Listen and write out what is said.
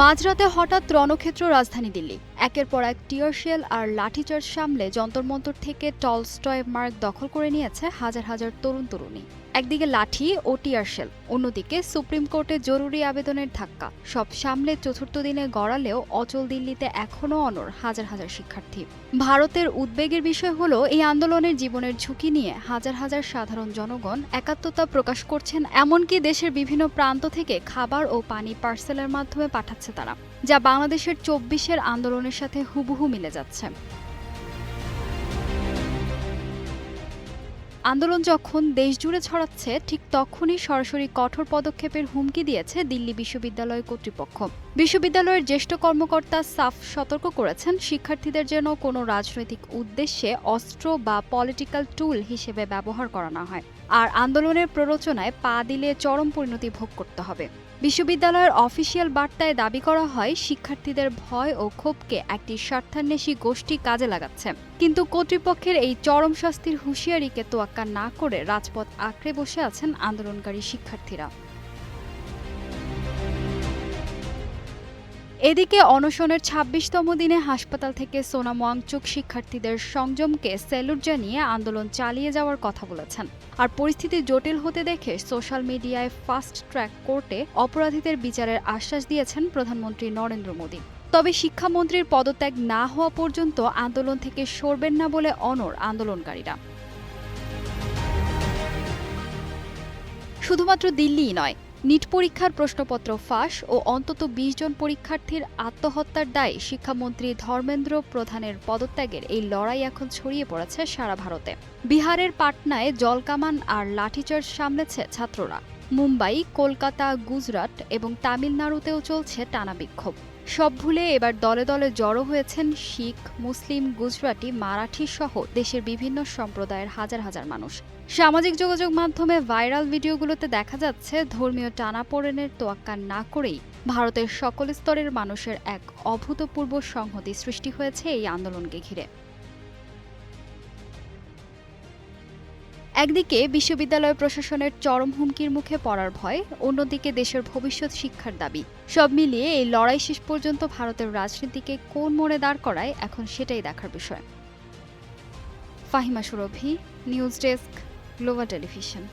মাঝরাতে হঠাৎ রণক্ষেত্র রাজধানী দিল্লি। একের পর এক টিয়ার শেল আর লাঠিচার্জ সামলে যন্তর-মন্তর থেকে টলস্টয় মার্গ দখল করে নিয়েছে হাজার হাজার তরুণ তরুণী। একদিকে লাঠি ও টিয়ার শেল, অন্যদিকে সুপ্রিম কোর্টে জরুরি আবেদনের ধাক্কা। সব সামলে চতুর্থ দিনে গড়ালেও অচল দিল্লিতে এখনও অনড় হাজার হাজার শিক্ষার্থী। ভারতের উদ্বেগের বিষয় হলো এই আন্দোলনের জীবনের ঝুঁকি নিয়ে হাজার হাজার সাধারণ জনগণ একাত্মতা প্রকাশ করছেন, এমনকি দেশের বিভিন্ন প্রান্ত থেকে খাবার ও পানি পার্সেলের মাধ্যমে পাঠাচ্ছে তারা, যা বাংলাদেশের ২৪-এর আন্দোলনের সাথে হুবহু মিলে যাচ্ছে। আন্দোলন যখন দেশজুড়ে ছড়াচ্ছে, ঠিক তখনই সরাসরি কঠোর পদক্ষেপের হুমকি দিয়েছে দিল্লি বিশ্ববিদ্যালয় কর্তৃপক্ষ। বিশ্ববিদ্যালয়ের জ্যেষ্ঠ কর্মকর্তা সাফ সতর্ক করেছেন, শিক্ষার্থীদের যেন কোনো রাজনৈতিক উদ্দেশ্যে অস্ত্র বা পলিটিক্যাল টুল হিসেবে ব্যবহার করা না হয়, আর আন্দোলনের প্ররোচনায় পা দিলে চরম পরিণতি ভোগ করতে হবে। বিশ্ববিদ্যালয়ের অফিসিয়াল বার্তায় দাবি করা হয়, শিক্ষার্থীদের ভয় ও ক্ষোভকে একটি স্বার্থান্বেষী গোষ্ঠী কাজে লাগাচ্ছে। কিন্তু কর্তৃপক্ষের এই চরম শাস্তির হুঁশিয়ারিকে তোয়াক্কা না করে রাজপথ আঁকড়ে বসে আছেন আন্দোলনকারী শিক্ষার্থীরা। এদিকে অনশনের ২৬তম দিনে হাসপাতাল থেকে সোনাম ওয়াংচুক শিক্ষার্থীদের সংযমকে স্যালুট জানিয়ে আন্দোলন চালিয়ে যাওয়ার কথা বলেছেন। আর পরিস্থিতি জটিল হতে দেখে সোশ্যাল মিডিয়ায় ফাস্ট ট্র্যাক কোর্টে অপরাধীদের বিচারের আশ্বাস দিয়েছেন প্রধানমন্ত্রী নরেন্দ্র মোদী। তবে শিক্ষামন্ত্রীর পদত্যাগ না হওয়া পর্যন্ত আন্দোলন থেকে সরবেন না বলে অনড় আন্দোলনকারীরা। শুধুমাত্র দিল্লিই নয়, নিট পরীক্ষার প্রশ্নপত্র ফাঁস ও অন্তত ২০ জন পরীক্ষার্থীর আত্মহত্যার দায়ে শিক্ষামন্ত্রী ধর্মেন্দ্র প্রধানের পদত্যাগের এই লড়াই এখন ছড়িয়ে পড়েছে সারা ভারতে। বিহারের পাটনায় জলকামান আর লাঠিচার্জ সামলেছে ছাত্ররা। মুম্বাই, কলকাতা, গুজরাট এবং তামিলনাড়ুতেও চলছে টানা বিক্ষোভ। সব ভুলে এবার দলে দলে জড়ো হয়েছেন শিখ, মুসলিম, গুজরাটি, মারাঠি সহ দেশের বিভিন্ন সম্প্রদায়ের হাজার হাজার মানুষ। সামাজিক যোগাযোগ মাধ্যমে ভাইরাল ভিডিওগুলোতে দেখা যাচ্ছে, ধর্মীয় টানাপোড়েনের তোয়াক্কা না করেই ভারতের সকল স্তরের মানুষের এক অভূতপূর্ব সংহতি সৃষ্টি হয়েছে এই আন্দোলনকে ঘিরে। একদিকে বিশ্ববিদ্যালয় প্রশাসনের চরম হুমকির মুখে পড়ার ভয়, অন্যদিকে দেশের ভবিষ্যৎ শিক্ষার দাবি। সব মিলিয়ে এই লড়াই শেষ পর্যন্ত ভারতের রাজনীতিকে কোন মোড়ে দাঁড় করায়, এখন সেটাই দেখার বিষয়। ফাহিমা সুরভি, নিউজ ডেস্ক, গ্লোবাল টেলিভিশন।